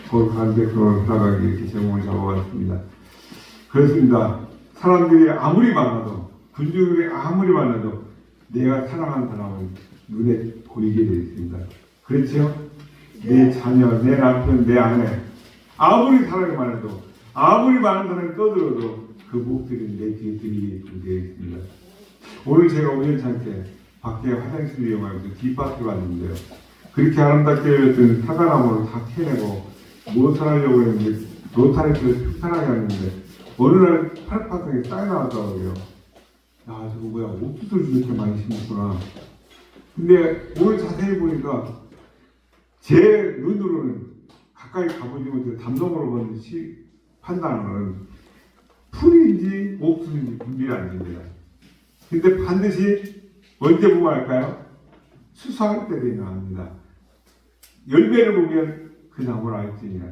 거룩한 백성을 살아가기 이렇게 제목을 잡아봤습니다. 그렇습니다. 사람들이 아무리 많아도, 군중들이 아무리 많아도 내가 사랑하는 사람은 눈에 보이게 되어 있습니다. 그렇죠? 내 자녀, 내 남편, 내 아내, 아무리 사랑이 많아도, 아무리 많은 사람이 떠들어도 그 목소리는 내 뒤에 들리게 되어 있습니다. 오늘 제가 우연찮게 밖에 화장실을 이용하면서 뒷밭에 왔는데요. 그렇게 아름답게 열렸던 사과나무를 다 캐내고 무엇을 하려고 했는데 로타리를 평탄하게 했는데 어느 날 파릇파릇하게 쌓여 나왔더라고요. 야, 저거 뭐야, 옥수수를 이렇게 많이 심었구나. 근데 오늘 자세히 보니까 제 눈으로는 가까이 가보지 못해 담동으로 보듯이 판단하는 풀인지 옥수수인지 분별이 안 됩니다. 근데 반드시 언제 보면 할까요? 수수할 때 되면 압니다. 열매를 보면 그 나무를 알지니라.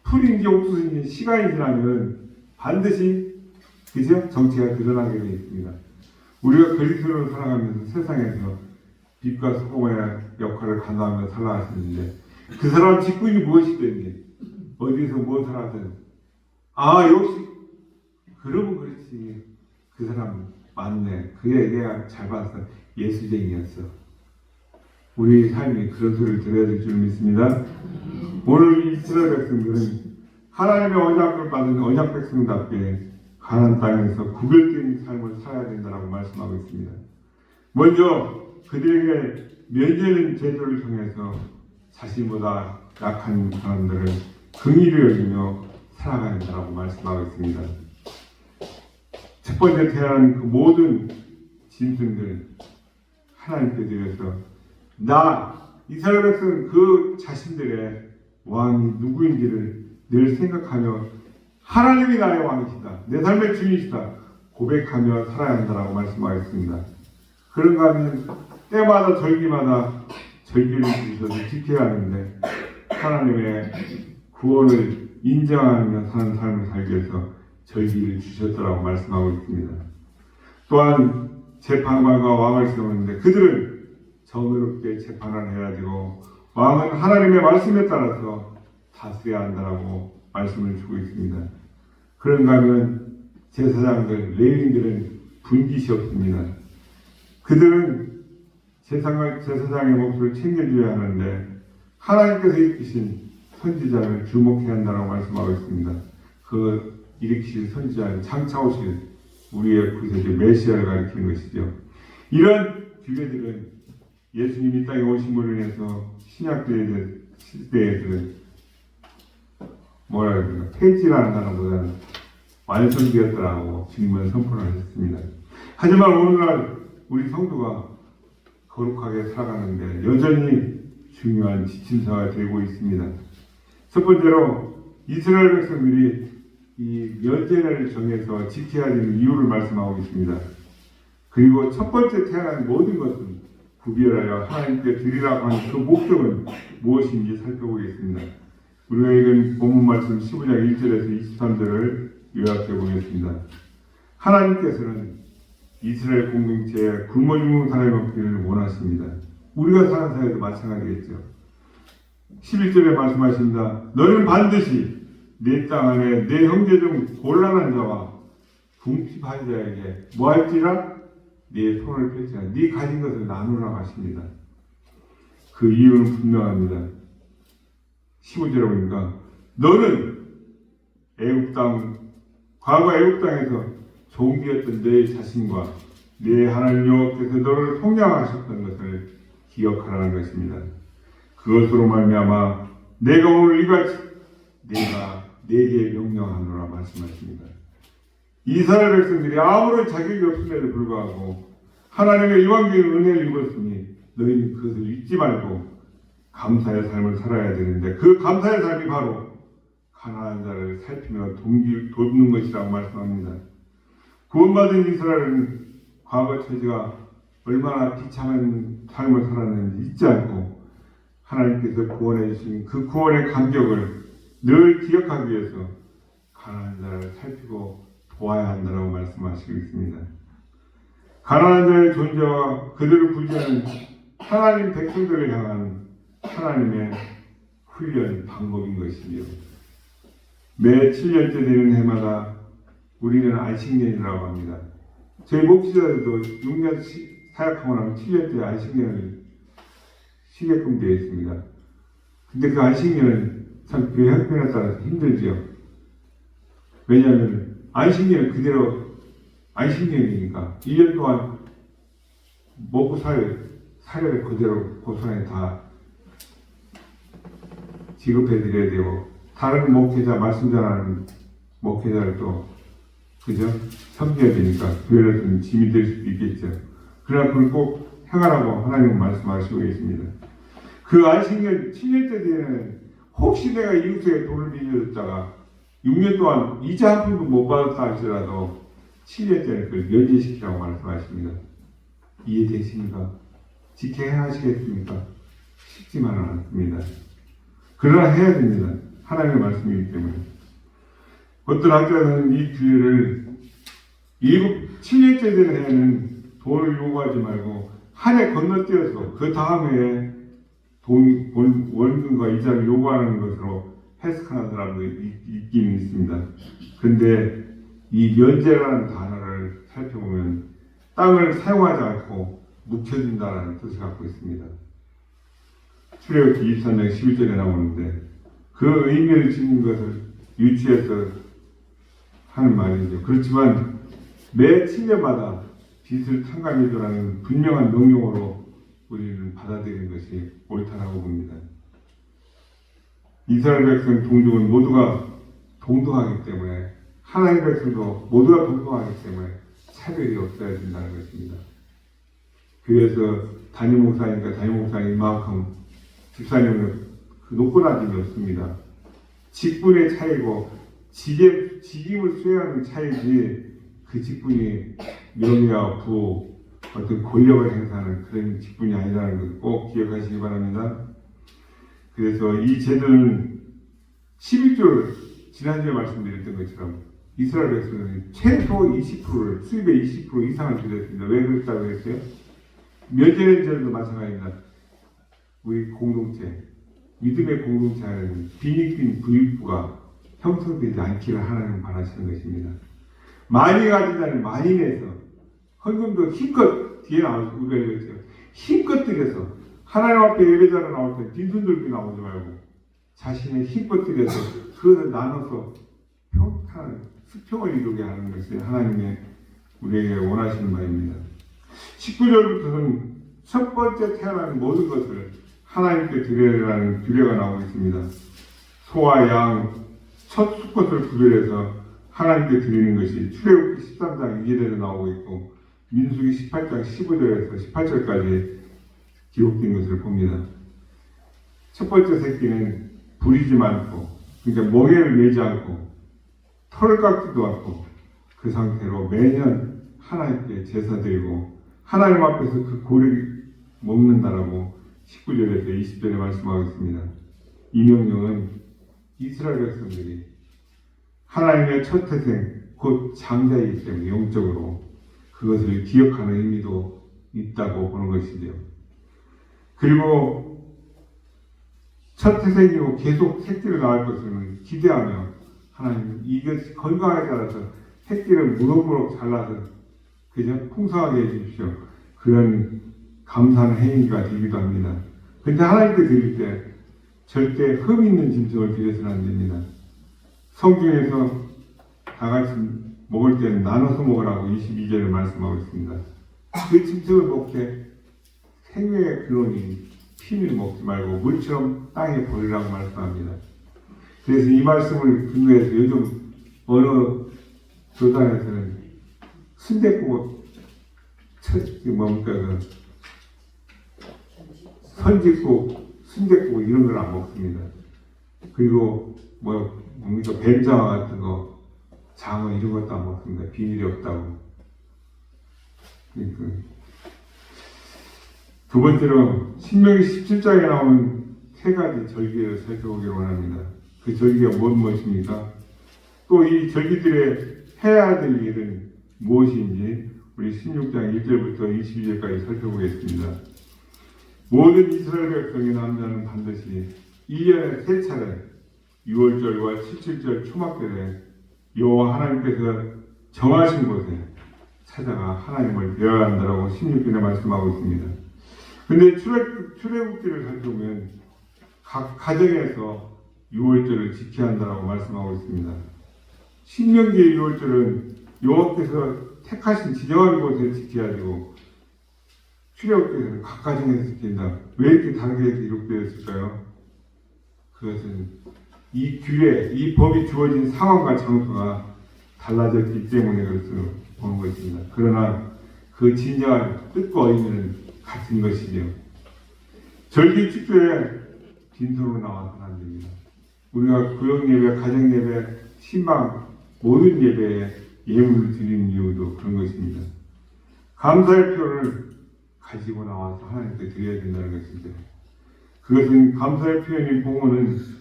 풀인지 옥수수인지 시간이 지나면 반드시 그죠? 정체가 드러나게 되어 있습니다. 우리가 그리스도로 살아가면서 세상에서 빛과 소금의 역할을 감당하며 살아가시는데 그 사람 직분이 무엇이든지 어디서 무엇을 하든 역시 그러면 그렇지, 그 사람 맞네, 그게 내가 잘 봤어, 예수쟁이였어. 우리 삶이 그런 소리를 들어야 될 줄 믿습니다. 오늘 이스라엘 백성들은 하나님의 언약을 받은 언약 백성답게 가나안 땅에서 구별된 삶을 살아야 된다고 말씀하고 있습니다. 먼저 그들에게 면제는 제도를 통해서 자신보다 약한 사람들을 긍휼히 여기며 살아가야 된다고 말씀하고 있습니다. 첫 번째 태어난 그 모든 짐승들 하나님께 드려서 이스라엘 백성은 그 자신들의 왕이 누구인지를 늘 생각하며 하나님이 나의 왕이시다, 내 삶의 주인이시다 고백하며 살아야 한다고 말씀하겠습니다. 그런가 하면 때마다 절기마다 절기를 주셔서 지켜야 하는데 하나님의 구원을 인정하며 사는 삶을 살기 위해서 절기를 주셨다고 말씀하고 있습니다. 또한 재판관과 왕을 세우는데 그들은 정의롭게 재판을 해야 되고 왕은 하나님의 말씀에 따라서 다스려야 한다고 말씀을 주고 있습니다. 그런가 하면 제사장들, 레위인들은 분깃이 없습니다. 그들은 제사장의 몫을 챙겨줘야 하는데 하나님께서 이끄신 선지자를 주목해야 한다고 말씀하고 있습니다. 그 일으키실 선지자는 장차 오실 우리의 구세주 메시아를 가리키는 것이죠. 이런 규례들은 예수님이 땅에 오심으로 인해서 신약 시대에는 폐지라는 단어보다는 완성되었다라고 주님은 선포를 하셨습니다. 하지만 오늘날 우리 성도가 거룩하게 살아가는데 여전히 중요한 지침사가 되고 있습니다. 첫 번째로 이스라엘 백성들이 이 면제를 정해서 지켜야 되는 이유를 말씀하고 있습니다. 그리고 첫 번째 태어난 모든 것은 구별하여 하나님께 드리라고 하는 그 목적은 무엇인지 살펴보겠습니다. 우리가 읽은 본문 말씀 15장 1절에서 23절을 요약해 보겠습니다. 하나님께서는 이스라엘 공동체에 굶어 죽는 사람이 없기를 원하십니다. 우리가 사는 사회도 마찬가지겠죠. 11절에 말씀하십니다. 너는 반드시 내 땅 안에 내 형제 중 곤란한 자와 궁핍한 자에게 뭐할지라? 네 손을 펼치라. 네 가진 것을 나누라고 하십니다. 그 이유는 분명합니다. 15절에 보니까 너는 과거 애굽 땅에서 종되었던 내 자신과 내 하나님 여호와께서 너를 속량하셨던 것을 기억하라는 것입니다. 그것으로 말미암아 내가 오늘 이같이 내가 내게 명령하노라 말씀하십니다. 이스라엘 백성들이 아무런 자격이 없음에도 불구하고 하나님의 일방적인 은혜를 입었으니 너희는 그것을 잊지 말고 감사의 삶을 살아야 되는데 그 감사의 삶이 바로 가난한 자를 살피며 돕는 것이라고 말씀합니다. 구원받은 이스라엘은 과거 처지가 얼마나 비참한 삶을 살았는지 잊지 않고 하나님께서 구원해 주신 그 구원의 감격을 늘 기억하기 위해서 가난한 자를 살피고 도와야 한다고 말씀하시고 있습니다. 가난한 자의 존재와 그들을 구제하는 하나님 백성들을 향한 하나님의 훈련 방법인 것이며 매 7년째 되는 해마다 우리는 안식년이라고 합니다. 저희 목회자들도 6년 사역하고 나면 7년째 안식년을 쉬게끔 되어 있습니다. 근데 그 안식년은 참 교회 형편에 따라서 힘들지요. 왜냐하면 안식년은 그대로 안식년이니까 1년 동안 먹고 살 사료를 그대로 그 손에 다 지급해 드려야 되고, 다른 목회자, 말씀 전하는 목회자를 또 그죠? 섬겨야 되니까 교회로서는 짐이 될 수도 있겠죠. 그러나 그걸 꼭 행하라고 하나님은 말씀하시고 계십니다. 그 안식년 7년째 되는 혹시 내가 이웃에게 돈을 빌려줬다가 6년 동안 이자 한 푼도 못 받았다 할지라도 7년째는 그걸 면제시키라고 말씀하십니다. 이해되십니까? 지켜야 하시겠습니까? 쉽지만은 않습니다. 그러나 해야 됩니다. 하나님의 말씀이기 때문에. 어떤 학자는 이 기회를 7년째 되는 해에는 돈을 요구하지 말고 한 해 건너뛰어서 그 다음 해에 원금과 이자를 요구하는 것으로 해석하는 사람도 있긴 있습니다. 근데 이 면제라는 단어를 살펴보면 땅을 사용하지 않고 묵혀준다는 뜻을 갖고 있습니다. 출애굽기 23장 11절에 나오는데 그 의미를 지닌 것을 유치해서 하는 말이죠. 그렇지만 매 7년마다 빚을 탕감해주라는 분명한 명령으로 우리는 받아들이는 것이 옳다라고 봅니다. 이스라엘 백성 동족은 모두가 동등하기 때문에 하나님 백성도 모두가 동등하기 때문에 차별이 없어야 된다는 것입니다. 그래서 담임 목사니까 담임 목사님 이만큼 집사님은 그 높고낮음이 없습니다. 직분의 차이고 직임을 수행하는 차이지 그 직분이 명예와 부 어떤 권력을 행사하는 그런 직분이 아니라는 것을 꼭 기억하시기 바랍니다. 그래서 이 제도는 11조 지난주에 말씀드렸던 것처럼 이스라엘 백성은 최소 20%를 수입의 20% 이상을 드렸습니다. 왜 그랬다고 했어요? 면제는 제도도 마찬가지입니다. 우리 공동체, 믿음의 공동체 안에는 빈익빈 부익부가 형성되지 않기를 하나님은 바라시는 것입니다. 많이 가진 자는 많이 내서 헌금도 힘껏 뒤에 나오죠. 우리가 이랬죠. 힘껏 들여서 하나님 앞에 예배자로 나올 때 빈손 들고 나오지 말고 자신의 힘껏 들여서 그것을 나눠서 평탄한 수평을 이루게 하는 것이 하나님의 우리에게 원하시는 바입니다. 19절부터는 첫 번째 태어나는 모든 것을 하나님께 드려라는 규례가 나오고 있습니다. 소와 양, 첫 수컷을 구별해서 하나님께 드리는 것이 출애굽기 13장 2절에도 나오고 있고 민수기 18장 15절에서 18절까지 기록된 것을 봅니다. 첫 번째 새끼는 부리지 않고, 그러니까 멍에를 매지 않고 털을 깎지도 않고 그 상태로 매년 하나님께 제사 드리고 하나님 앞에서 그 고기를 먹는다라고 19절에서 20절에 말씀하고 있습니다. 이 명령은 이스라엘 백성들이 하나님의 첫 태생, 곧 장자이기 때문에 영적으로 그것을 기억하는 의미도 있다고 보는 것이죠. 그리고 첫 태생이고 계속 새끼를 낳을 것을 기대하며 하나님 이것이 건강하게 자라서 새끼를 무럭무럭 잘라서 그냥 풍성하게 해주십시오. 그런 감사하는 행위가 되기도 합니다. 그런데 하나님께 드릴 때 절대 흠 있는 짐승을 드려서는 안 됩니다. 성경에서 다 같이 먹을 때는 나눠서 먹으라고 22절을 말씀하고 있습니다. 그 짐승을 먹을 때 생명의 근원인 피를 먹지 말고 물처럼 땅에 버리라고 말씀합니다. 그래서 이 말씀을 근거해서 요즘 어느 교단에서는 순댓국 뭡니까 그 선짓국, 순댓국 이런 걸 안 먹습니다. 그리고 뭡니까 뱀장어 같은 거, 장어 이런 것도 안 먹습니다. 비밀이 없다고. 그러니까 두 번째로 신명기 17장에 나오는 세 가지 절기를 살펴보기를 원합니다. 그 절기가 무엇입니까? 또 이 절기들의 해야 될 일은 무엇인지 우리 16장 1절부터 22절까지 살펴보겠습니다. 모든 이스라엘 백성의 남자는 반드시 1년에 3차례 6월절과 7.7절 초막절에 여호와 하나님께서 정하신 곳에 찾아가 하나님을 배워야 한다고 16절에 말씀하고 있습니다. 근데 출애굽기를 살펴보면 각 가정에서 6월절을 지켜야 한다고 말씀하고 있습니다. 신명기의 6월절은 여호와께서 택하신 지정한 곳에 지켜야 되고 출애굽기에서는 각 가정에서 지킨다. 왜 이렇게 다르게 기록되었을까요? 그것은 이 규례, 이 법이 주어진 상황과 장소가 달라졌기 때문에 그것을 보는 것입니다. 그러나 그 진정한 뜻과 의미는 같은 것이죠. 절기 축제에 빈손으로 나와서는 안 됩니다. 우리가 구역예배, 가정예배, 신방 모든 예배에 예물을 드리는 이유도 그런 것입니다. 감사의 표를 가지고 나와서 하나님께 드려야 된다는 것이죠. 그것은 감사의 표현인 봉헌은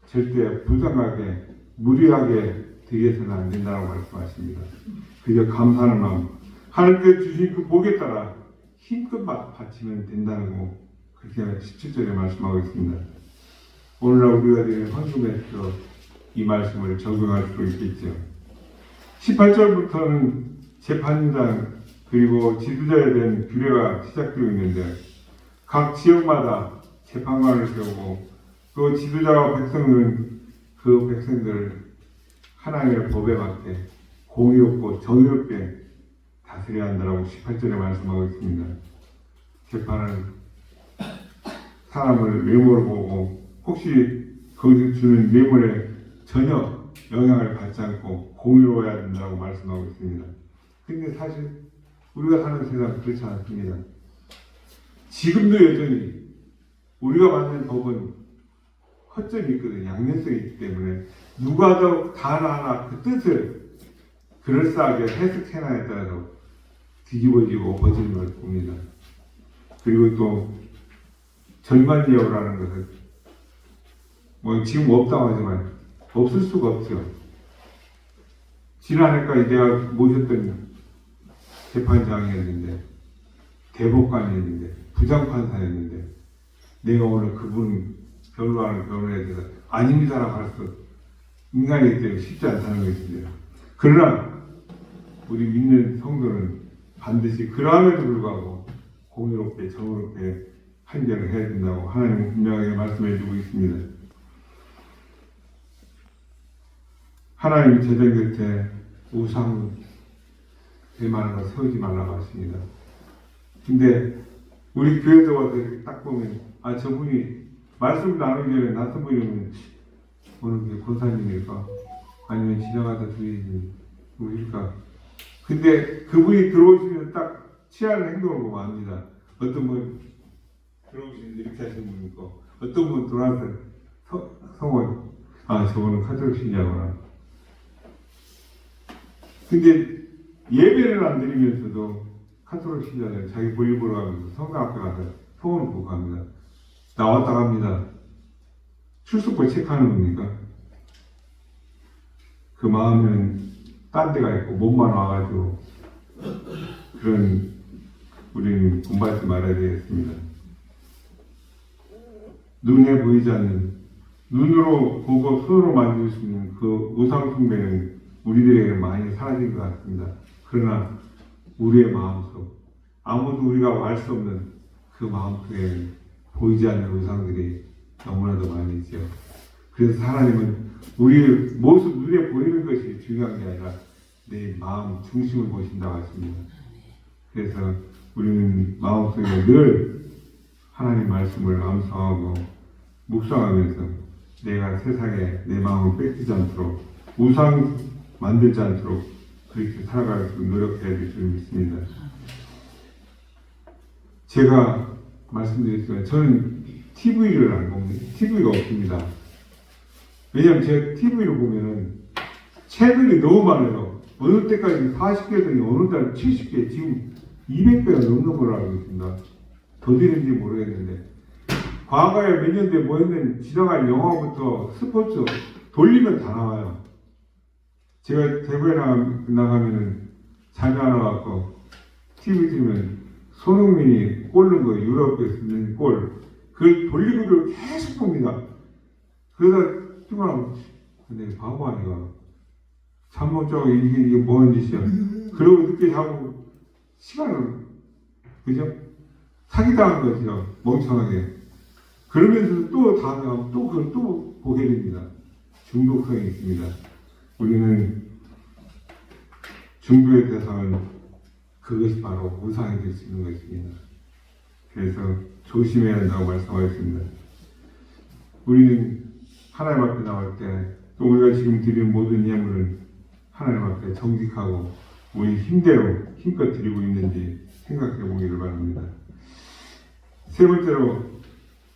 절대 부당하게 무리하게 드려서는 안 된다고 말씀하십니다. 그저 감사하는 마음, 하나님께 주신 그 복에 따라 힘껏 바치면 된다는 거 그렇게 17절에 말씀하고 있습니다. 오늘날 우리가 드리는 헌금에서 이 말씀을 적용할 수 있겠죠. 18절부터는 재판장 그리고 지도자에 대한 규례가 시작되어 있는데 각 지역마다 재판관을 세우고 그 지도자와 백성들은 그 백성들을 하나님의 법에 맞게 공의롭고 정의롭게 다스려야 한다고 18절에 말씀하고 있습니다. 재판은 사람을 외모를 보고 혹시 거기서 주는 뇌물에 전혀 영향을 받지 않고 공의로워야 된다고 말씀하고 있습니다. 근데 사실 우리가 사는 세상 그렇지 않습니다. 지금도 여전히 우리가 만든 법은 허점이 있거든요. 양면성이 있기 때문에 누가 더 하나 그 뜻을 그럴싸하게 해석해놔에 따라서 뒤집어지고 버지는 걸 봅니다. 그리고 또 절반예우라는 것은 뭐 지금 없다고 하지만 없을 수가 없죠. 지난해까지 내가 모셨던 재판장이었는데 대법관이었는데 부장판사였는데 내가 오늘 그분 변호하는 변호에 대해서 아닙니다라고 할 수 인간이기 때문에 쉽지 않다는 것이죠. 그러나 우리 믿는 성도는 반드시 그러함에도 불구하고 공의롭게 정의롭게 판결을 해야 된다고 하나님은 분명하게 말씀해 주고 있습니다. 하나님 제정 곁에 우상 대만한 거 세우지 말라고 하십니다. 근데 우리 교회도 와서 딱 보면 저분이 말씀 나누기 전에 낯선 분이면 어느 권사님일까 아니면 지나가다 주인일까. 근데 그분이 들어오시면 딱 취하는 행동을 보면 압니다. 어떤 분 들어오시는데 이렇게 하시는 분 있고 어떤 분 들어와서 성원 저분은 카톨릭 신자구나. 근데 예배를 안 드리면서도 카톨릭 신자는 자기 볼일 보러 가면서 성당 앞에 가서 소원을 보고 갑니다. 나왔다 갑니다. 출석부 체크하는 겁니까? 그 마음은 딴 데가 있고 몸만 와가지고 그런 우리는 공부하지 말아야 되겠습니다. 눈에 보이지 않는 눈으로 보고 손으로 만질 수 있는 그 우상 숭배는 우리들에게 많이 사라진 것 같습니다. 그러나 우리의 마음속 아무도 우리가 알 수 없는 그 마음속에 보이지 않는 우상들이 너무나도 많이 있죠. 그래서 하나님은 우리 모습 눈에 보이는 것이 중요한 게 아니라 내 마음 중심을 보신다고 하십니다. 그래서 우리는 마음속에 늘 하나님 말씀을 암송하고 묵상하면서 내가 세상에 내 마음을 뺏기지 않도록 우상 만들지 않도록 그렇게 살아갈 수 노력해야 될 줄 믿습니다. 제가 말씀드렸지만 저는 TV를 안 봅니다. TV가 없습니다. 왜냐하면 제가 TV를 보면은 채널이 너무 많아요. 어느 때까지 40개더니 어느 달 70개, 지금 200개가 넘는 걸로 알고 있습니다. 더 되는지 모르겠는데 과거에 몇 년 뒤에 뭐 했는 지나간 영화부터 스포츠 돌리면 다 나와요. 제가 대구에 나가면은 잠이 안 와갖고 TV 틀면 손흥민이 골 넣은 거 유럽에서 넣은 골 그걸 돌리고도 계속 봅니다. 그러다 누가 근데 바보 아니가 잠 못 자고 이게 뭐 하는 짓이야. 그러고 늦게 자고 시간을 그죠? 사기당한 거죠. 멍청하게. 그러면서 또 다음에 하면 또 그걸 또 보게 됩니다. 중독성이 있습니다. 우리는 중독의 대상은 그것이 바로 우상이 될 수 있는 것입니다. 그래서 조심해야 한다고 말씀하셨습니다. 우리는 하나님 앞에 나올 때 또 우리가 지금 드리는 모든 예물을 하나님 앞에 정직하고 우리 힘대로 힘껏 드리고 있는지 생각해 보기를 바랍니다. 세 번째로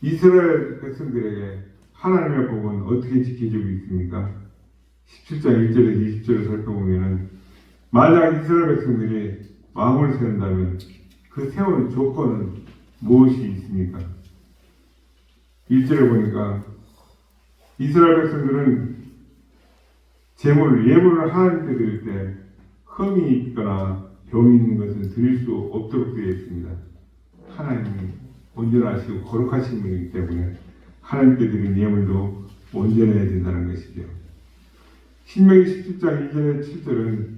이스라엘 백성들에게 하나님의 복은 어떻게 지켜지고 있습니까? 17장 1절에서 20절을 살펴보면 만약 이스라엘 백성들이 왕을 세운다면 그 세우는 조건은 무엇이 있습니까? 1절에 보니까 이스라엘 백성들은 예물을 하나님께 드릴 때 흠이 있거나 병이 있는 것은 드릴 수 없도록 되어 있습니다. 하나님이 온전하시고 거룩하신 분이기 때문에 하나님께 드린 예물도 온전해야 된다는 것이죠. 신명기 17장 2절에 7절은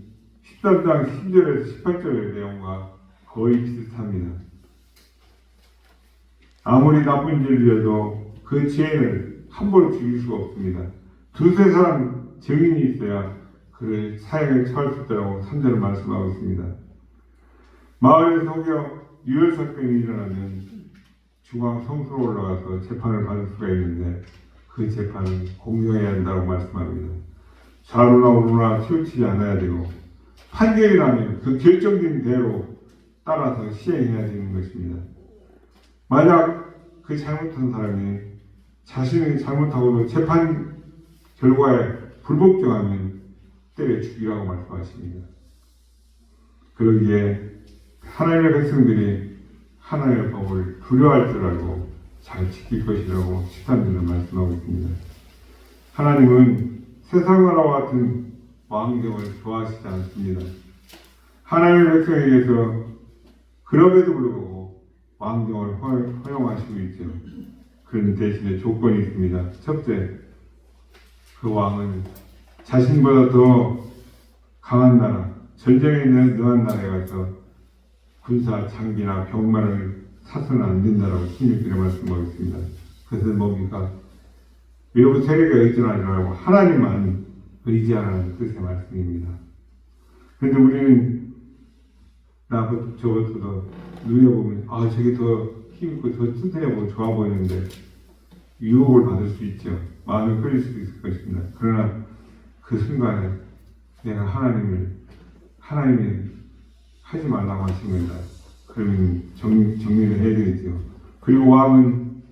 13장 10절에서 18절의 내용과 거의 비슷합니다. 아무리 나쁜 죄를 그 죄인을 함부로 죽일 수가 없습니다. 두세 사람 증인이 있어야 그를 사형에 처할 수 있다고 3절을 말씀하고 있습니다. 마을에 속여 유혈 사건이 일어나면 중앙 성소로 올라가서 재판을 받을 수가 있는데 그 재판은 공정해야 한다고 말씀합니다. 좌로나 우로나 치우치지 않아야 되고 판결이 나면 그 결정된 대로 따라서 시행해야 되는 것입니다. 만약 그 잘못한 사람이 자신이 잘못하고도 재판 결과에 불복종하면 때려 죽이라고 말씀하십니다. 그러기에 하나님의 백성들이 하나님의 법을 두려워할 줄 알고 잘 지킬 것이라고 13절에 말씀하고 있습니다. 하나님은 세상과 같은 왕정을 좋아하시지 않습니다. 하나님의 백성에게서 그럼에도 불구하고 왕정을 허용하시고 있죠. 그런 대신에 조건이 있습니다. 첫째, 그 왕은 자신보다 더 강한 나라, 전쟁에 있는 능한 나라에 가서 군사 장비나 병마를 사서는 안 된다라고 16절에 말씀하고 있습니다. 그것은 뭡니까? 외부 세력에 의존하지 말고 하나님만 의지하라는 뜻의 말씀입니다. 그런데 우리는 저것도 눈에 보면 저게 더 힘있고 더 튼튼해 보고 좋아 보이는데 유혹을 받을 수 있죠. 마음이 끌릴 수도 있을 것입니다. 그러나 그 순간에 내가 하나님이 하지 말라고 하신 겁니다. 그러면 정리를 해야 되겠죠. 그리고 왕은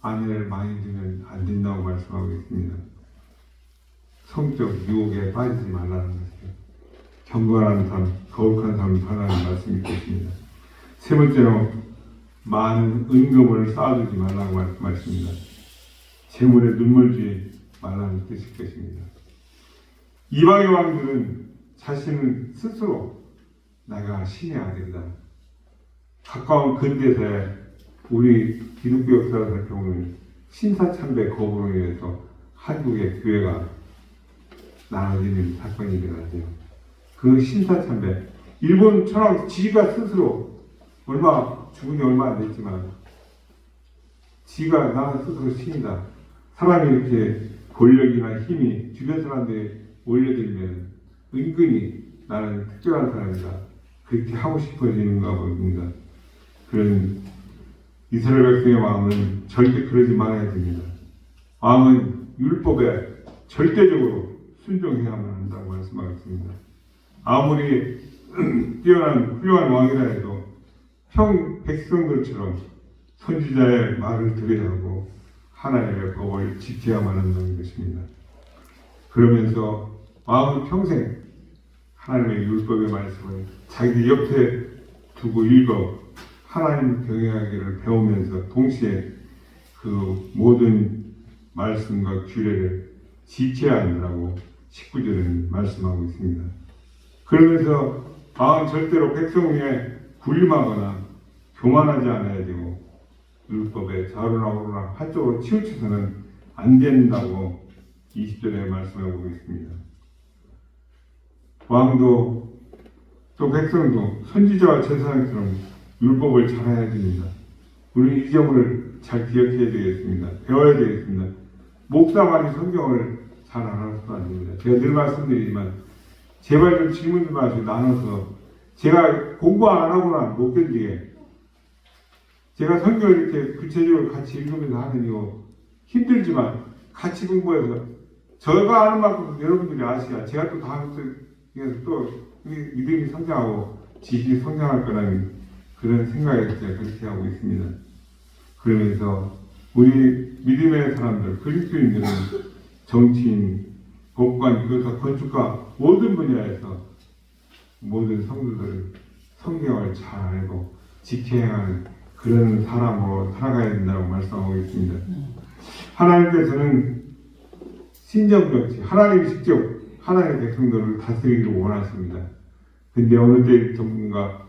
아내를 많이 두면 안 된다고 말씀하고 있습니다. 성적 유혹에 빠지지 말라는 것이죠. 경건한 삶, 거룩한 삶을 살라는 말씀이 있겠습니다. 세 번째로 많은 은금을 쌓아두지 말라고 말씀하십니다. 재물에 눈물지 말라는 뜻일 것입니다. 이방의 왕들은 자신은 스스로 내가 신의 아들이다. 가까운 근대사에 우리 기독교 역사를 살펴보면 신사참배 거부로 인해서 한국의 교회가 나눠지는 사건이 일어나죠. 그 신사참배, 일본 천황 지가 스스로 죽은 지 얼마 안 됐지만 지가 나는 스스로 신이다. 사람이 이렇게 권력이나 힘이 주변 사람들이 올려들면 은근히 나는 특별한 사람이다. 그렇게 하고 싶어지는가 봅니다. 그런 이스라엘 백성의 마음은 절대 그러지 말아야 됩니다. 왕은 율법에 절대적으로 순종해야만 한다고 말씀하셨습니다. 아무리 뛰어난 훌륭한 왕이라 해도 백성들처럼 선지자의 말을 들어야 하고 하나님의 법을 지켜야만 한다는 것입니다. 그러면서 왕은 평생 하나님의 율법의 말씀을 자기 옆에 두고 읽어 하나님 경외하기를 배우면서 동시에 그 모든 말씀과 규례를 지켜야 한다고 19절에는 말씀하고 있습니다. 그러면서 왕은 절대로 백성 위에 군림하거나 교만하지 않아야 되고 율법에 좌우나 우로나 한쪽으로 치우쳐서는 안 된다고 20절에 말씀하고 있습니다. 왕도 또 백성도 선지자와 제사장처럼 율법을 잘 해야 됩니다. 우리 이 점을 잘 기억해야 되겠습니다. 배워야 되겠습니다. 목사만이 성경을 잘 알아서는 안 됩니다. 제가 늘 말씀드리지만 제발 좀 질문 좀 하시고 나눠서 제가 공부 안 하고는 못 견디게 제가 성경을 이렇게 구체적으로 같이 읽으면서 하는 이유 힘들지만 같이 공부해서 제가 아는 만큼 여러분들이 아시야 제가 또 다음 주에 또 믿음이 성장하고 지식이 성장할 거라는 그런 생각에서 제가 그렇게 하고 있습니다. 그러면서 우리 믿음의 사람들, 그리스도인들은 정치인, 법관, 교사, 건축가 모든 분야에서 모든 성도들은 성경을 잘 알고 지켜야 하는 그런 사람으로 살아가야 된다고 말씀하고 있습니다. 하나님께서는 신정정치, 하나님이 직접 하나님의 백성들을 다스리기를 원하십니다. 근데 어느 때 전문가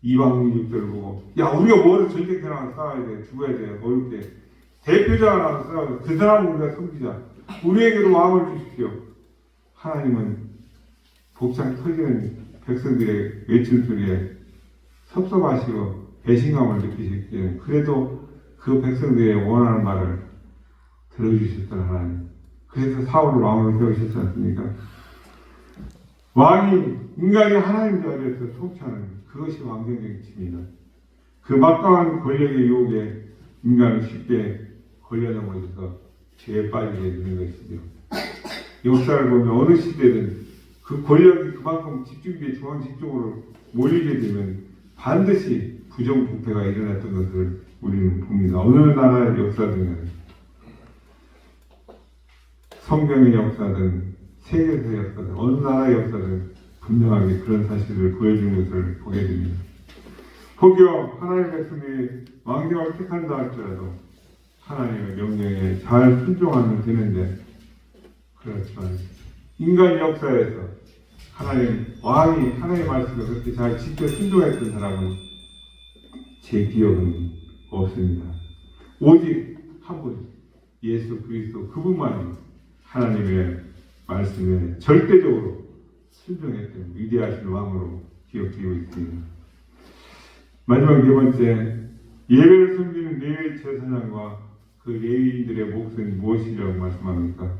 이방 민족들을 보고 야 우리가 뭐를 전쟁터 나가서 싸워야 돼 죽어야 돼 어렵게 대표자가 나와서 싸워야 돼 그 사람을 우리가 섬기자 우리에게도 왕을 주십시오. 하나님은 복장 터지는 백성들의 외침 소리에 섭섭하시고 배신감을 느끼셨기에 그래도 그 백성들의 원하는 말을 들어주셨던 하나님. 그래서 사울을 왕으로 세우셨지 않습니까? 왕이 인간이 하나님 자리에서 통치하는 그것이 왕정정치입니다. 그 막강한 권력의 유혹에 인간은 쉽게 걸려넘어져서 죄에 빠지게 되는 것이죠. 역사를 보면 어느 시대든 그 권력이 그만큼 집중기에 중앙 집중으로 몰리게 되면 반드시 부정부패가 일어났던 것을 우리는 봅니다. 어느 나라의 역사든 성경의 역사든 세계에서의 역사든 어느 나라의 역사든 분명하게 그런 사실을 보여주는 것을 보게 됩니다. 혹여 하나님의 백성이 왕정을 택한다 할지라도 하나님의 명령에 잘 순종하면 되는데 그렇지만 인간 역사에서 하나님 왕이 하나님의 말씀을 그렇게 잘 지켜 순종했던 사람은 제 기억은 없습니다. 오직 한 분 예수 그리스도 그분만이 하나님의 말씀에 절대적으로 순종했던 위대하신 왕으로 기억되고 있습니다. 마지막 네 번째, 예배를 섬기는 레위 제사장과 그 레위인들의 몫은 무엇이라고 말씀합니까?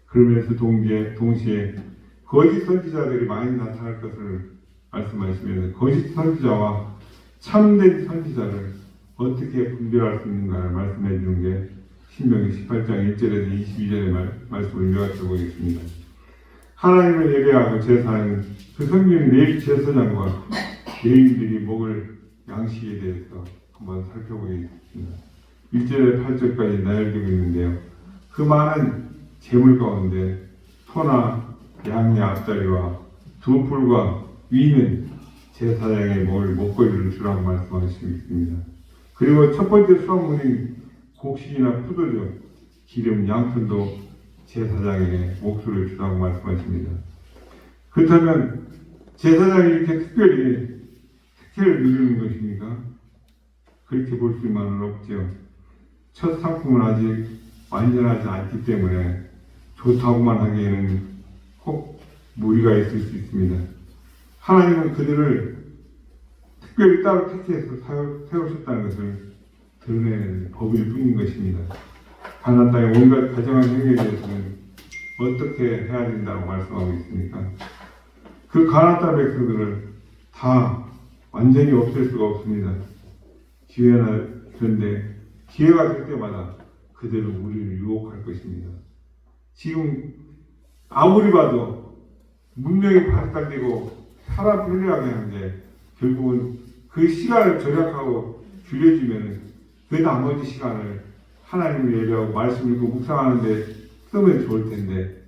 그러면서 동시에 거짓 선지자들이 많이 나타날 것을 말씀하시면서 거짓 선지자와 참된 선지자를 어떻게 분별할 수 있는가를 말씀해 주는 게 신명기 18장 1절에서 22절의 말씀을 요약해 보겠습니다. 하나님을 예배하고 제사하는 그 섬기는 레위 제사장과 레위인들이 먹을 양식에 대해서 한번 살펴보겠습니다. 1절에 8절까지 나열되고 있는데요. 그 많은 재물 가운데 소나 양의 앞다리와 두 뿔과 위는 제사장의 먹을 먹거리를 주라고 말씀하시고 있습니다. 그리고 첫 번째 수확물인 곡식이나 포도주, 기름, 양푼도 제사장의 몫을 주라고 말씀하십니다. 그렇다면 제사장이 이렇게 특별히 특혜를 누리는 것입니까? 그렇게 볼 수만은 없죠. 첫 상품은 아직 완전하지 않기 때문에 좋다고만 하기에는 혹 무리가 있을 수 있습니다. 하나님은 그들을 특별히 따로 택해서 세우셨다는 것을 드러내는 법일 뿐인 것입니다. 가나안 땅의 온갖 가정한 행위에 대해서는 어떻게 해야 된다고 말씀하고 있습니까? 그 가나안 땅 백성들을 다 완전히 없앨 수가 없습니다. 그런데 기회가 될 때마다 그들은 우리를 유혹할 것입니다. 지금 아무리 봐도 문명이 발달되고 사람 편리하게 하는데 결국은 그 시간을 절약하고 줄여주면 그 나머지 시간을 하나님을 예배하고 말씀 읽고 묵상하는데 쓰면 좋을 텐데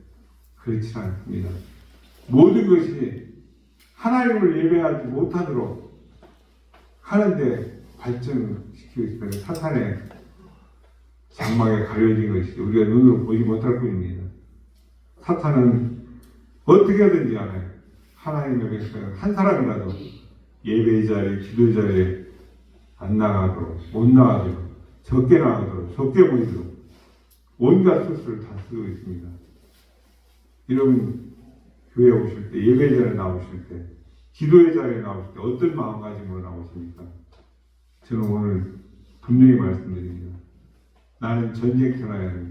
그렇지 않습니다. 모든 것이 하나님을 예배하지 못하도록 하는데 발전시키고 있으면 사탄의 장막에 가려진 것이 우리가 눈으로 보지 못할 뿐입니다. 사탄은 어떻게든지 하나요. 하나님의 백성은 한 사람이라도 예배 자리에 기도 자리에 안 나가도록 못 나가도록 적게 나오도록, 적게 보이도록 온갖 소스를 다 쓰고 있습니다. 여러분 교회 오실 때, 예배 자리에 나오실 때, 기도의 자리에 나오실 때 어떤 마음가짐으로 나오십니까? 저는 오늘 분명히 말씀드립니다. 나는 전쟁터나야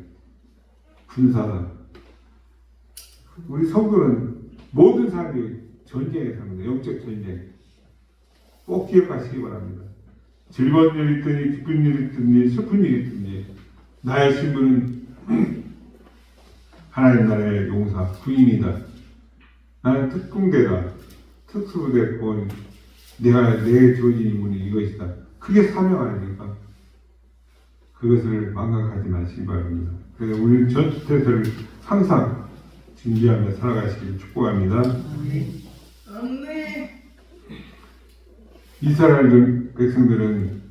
군사다. 우리 성도는 모든 사람이 전쟁에 삽니다. 영적 전쟁. 꼭 기억하시기 바랍니다. 즐거운 일이 있든지 기쁜 일이 있든지 슬픈 일이 있든지 나의 신분은 하나님 나라의 용사, 구인이다. 나는 특공대다. 특수부대권. 내게 주어진 임무는 이것이다. 그게 사명 아닙니까? 그것을 망각하지 마시기 바랍니다. 그래서 우리는 전투태세를 항상 준비하며 살아가시길 축복합니다. 이스라엘 백성들은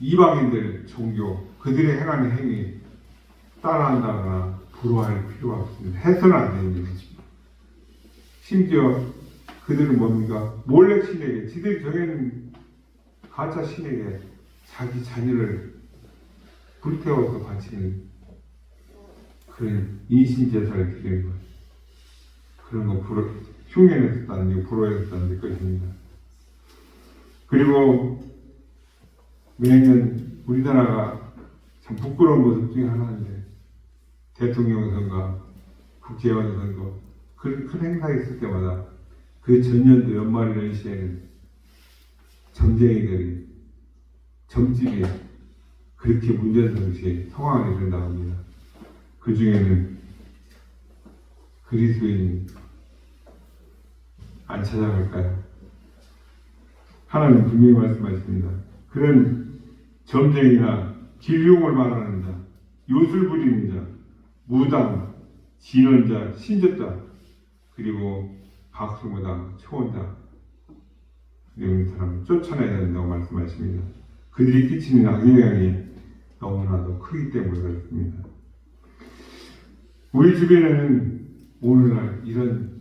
이방인들 종교, 그들의 행하는 행위 따라한다거나 부러워할 필요가 없습니다. 해서는 안 됩니다. 심지어 그들은 뭡니까? 몰래 신에게, 지들이 정해놓은 가짜 신에게 자기 자녀를 불태워서 바치는 그런 인신제사를 드리는 것. 그런 거 흉내냈었다는 게 부러워했었다는 것입니다. 그리고 매년 우리나라가 참 부끄러운 모습 중에 하나인데 대통령 선거, 국회의원 선거 큰 행사 있을 때마다 그 전년도 연말 연시에는 점쟁이들이 점집이 그렇게 문전성시에 성황을 이룬다고 합니다. 그 중에는 그리스도인 안 찾아갈까요? 하나님 분명히 말씀하십니다. 그런 점쟁이나 길흉을 말하는 자, 요술 부리는 자, 무당, 진언자, 신저자, 그리고 박수무당, 초원자 이런 사람을 쫓아내야 된다고 말씀하십니다. 그들이 끼치는 악영향이 너무나도 크기 때문에 그렇습니다. 우리 주변에는 오늘날 이런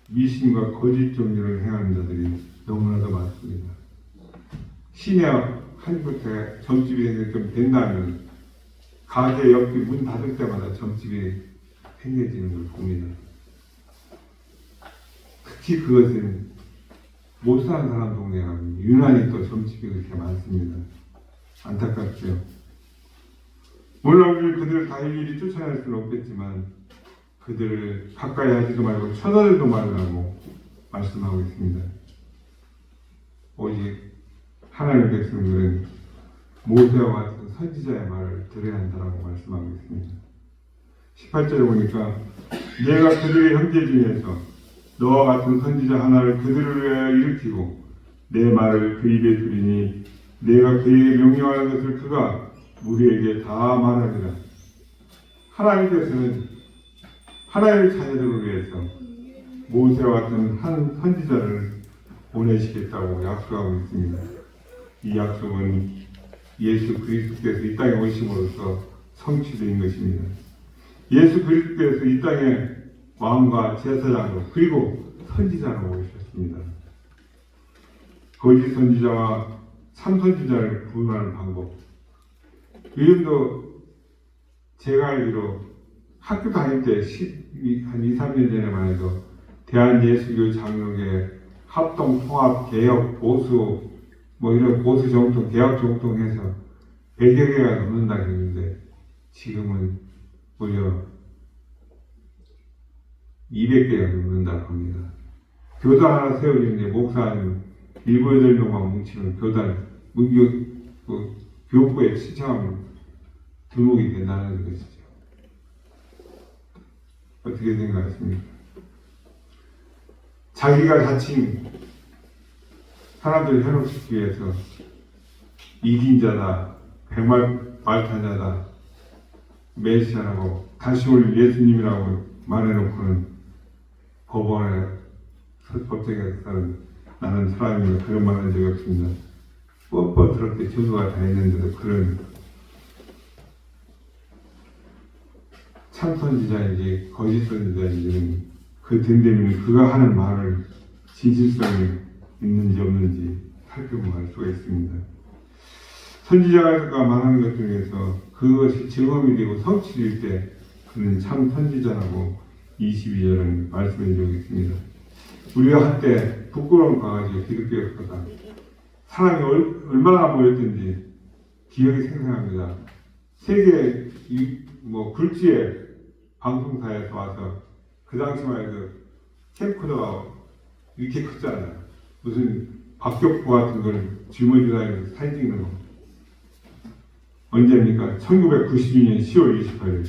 미신과 거짓 종교를 행하는 자들이 너무나도 많습니다. 시내 한 곳에 점집이 좀 된다면 가게 옆에 문 닫을 때마다 점집이 생겨지는 걸 봅니다. 특히 그것은 못 사는 사람 동네에 가면 유난히 또 점집이 그렇게 많습니다. 안타깝죠. 물론 우리 그들을 다 일일이 쫓아낼 수는 없겠지만 그들을 가까이 하지도 말고 쳐다보지도 말라고 말씀하고 있습니다. 오직 하나님의 백성들은 모세와 같은 선지자의 말을 들어야 한다고 말씀하고 있습니다. 18절에 보니까 내가 그들의 형제 중에서 너와 같은 선지자 하나를 그들을 위하여 일으키고 내 말을 그 입에 두리니 내가 그에게 명령하는 것을 그가 우리에게 다 말하리라. 하나님께서는 하나님의 자녀들을 위해서 모세와 같은 한 선지자를 보내시겠다고 약속하고 있습니다. 이 약속은 예수 그리스도께서 이 땅에 오심으로써 성취된 것입니다. 예수 그리스도께서 이 땅에 왕과 제사장으로 그리고 선지자로 오셨습니다. 거짓 선지자와 참 선지자를 구분하는 방법. 요즘도 제가 알기로 학교 다닐 때 한 2, 3년 전에만 해도 대한예수교 장로계 합동 통합 개혁 보수 뭐 이런 보수 정통 개혁 정통해서 100여 개가 넘는다고 했는데 지금은 무려 200개가 넘는다고 합니다. 교단 하나 세워지는데 목사님 7, 8명만 뭉치면 교단 교육부에 신청하면 등록이 된다는 것이죠. 어떻게 생각하십니까? 자기가 자칭 사람들을 현혹시키기 위해서 이긴자다, 백말발탄자다, 메시아라고 다시 올 예수님이라고 말해놓고는 법원에 법정에서는 나는 사람이며 그런 말 한 적이 없습니다. 뻣뻣스럽게 증거가 다 있는데도 그런 참 선지자인지 거짓 선지자인지는 그 됨됨이는 그가 하는 말을 진실성이 있는지 없는지 살펴보면 알 수가 있습니다. 선지자가 말하는 것 중에서 그것이 증언이 되고 성취될 때 그는 참 선지자라고 22절은 말씀해 주고 있습니다. 우리가 한때 부끄러운 강아지가 기독교였다가 사람이 얼마나 모였든지 기억이 생생합니다. 세계 굴지의 방송사에서 와서 그 당시만 해도 캠코더가 이렇게 컸잖아요. 무슨 박격포 같은 걸 짊어지고 다니면서 사진 찍는 거. 언제입니까? 1992년 10월 28일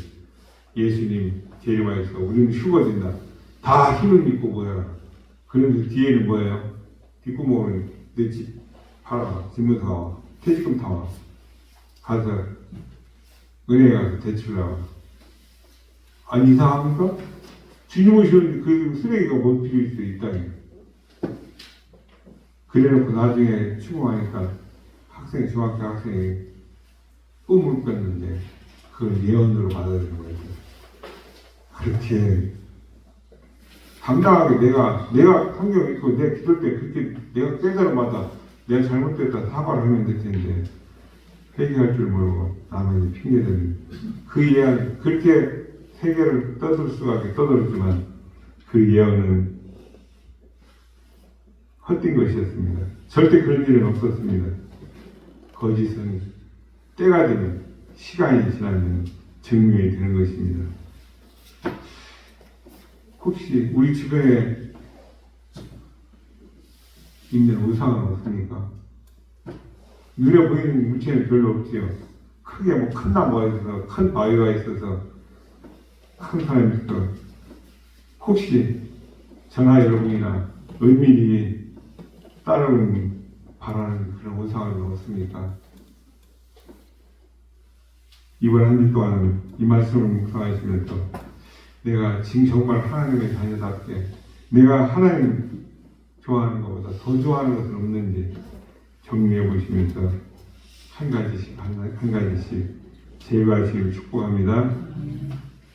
예수님 재림하여서 우리는 휴거된다. 다 흰옷 입고 모여라. 그런데 뒤에는 뭐예요? 뒷구멍은 내 집 팔아. 집문서 나와. 퇴직금 타와. 가서 은행에 가서 대출하와. 아니 이상합니까? 주님 오시는데 그 쓰레기가 못 필요할 수 있다니. 그래놓고 나중에 추궁하니까 중학교 학생이 꿈을 꿨는데 그걸 예언으로 받아들인 거예요. 그렇게 당당하게 내가 성경 읽고 내가 기도할 때 그렇게 내가 깨달음마다 내가 잘못됐다 사과를 하면 될 텐데 회개할 줄 모르고 남에게 핑계대는 그 예언 그렇게 세계를 떠들 수가 떠들었지만 그 예언은 헛된 것이었습니다. 절대 그런 일은 없었습니다. 거짓은 때가 되면 시간이 지나면 증명이 되는 것입니다. 혹시 우리 주변에 있는 우상은 없습니까? 눈에 보이는 물체는 별로 없지요. 크게 큰 나무가 있어서 큰 바위가 있어서 큰 사람이 있어. 혹시 저나 여러분이나 은밀히 따르는 바라는 그런 우상은 없습니까? 이번 한 주 동안은 이 말씀을 묵상하시면서 내가 지금 정말 하나님의 자녀답게 내가 하나님 좋아하는 것보다 더 좋아하는 것은 없는지 정리해 보시면서 한 가지씩 제거하시길 축복합니다.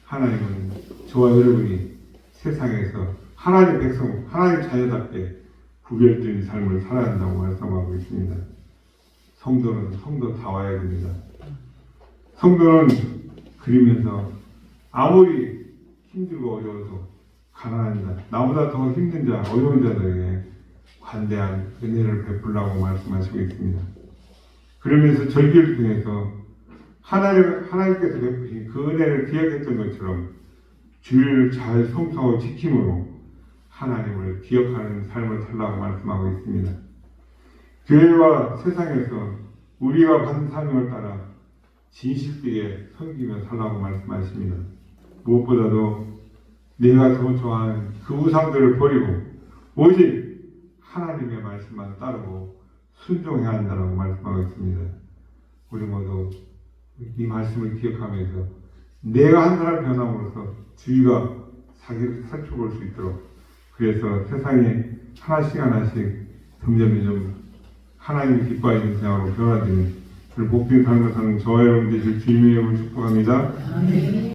하나님은 저와 여러분이 세상에서 하나님 백성, 하나님 자녀답게 구별된 삶을 살아야 한다고 말씀하고 있습니다. 성도는 성도다워야 됩니다. 성도는 그리면서 아무리 힘들고 어려워도 가난한 자, 나보다 더 힘든 자, 어려운 자들에게 관대한 은혜를 베풀라고 말씀하시고 있습니다. 그러면서 절기를 통해서 하나님께서 베푸신 그 은혜를 기억했던 것처럼 주일을 잘 성사하고 지킴으로 하나님을 기억하는 삶을 살라고 말씀하고 있습니다. 교회와 세상에서 우리가 받은 사명을 따라 진실되게 섬기며 살라고 말씀하십니다. 무엇보다도 내가 더 좋아하는 그 우상들을 버리고 오직 하나님의 말씀만 따르고 순종해야 한다고 말씀하고 있습니다. 우리 모두 이 말씀을 기억하면서 내가 한 사람 변함으로써 주위가 자기를 살펴볼 수 있도록 그래서 세상이 하나씩 점점 하나님이 기뻐하시는 세상으로 변화되는 복된 삶을 사는 저와 여러분 되실 주님의 이름을 축복합니다.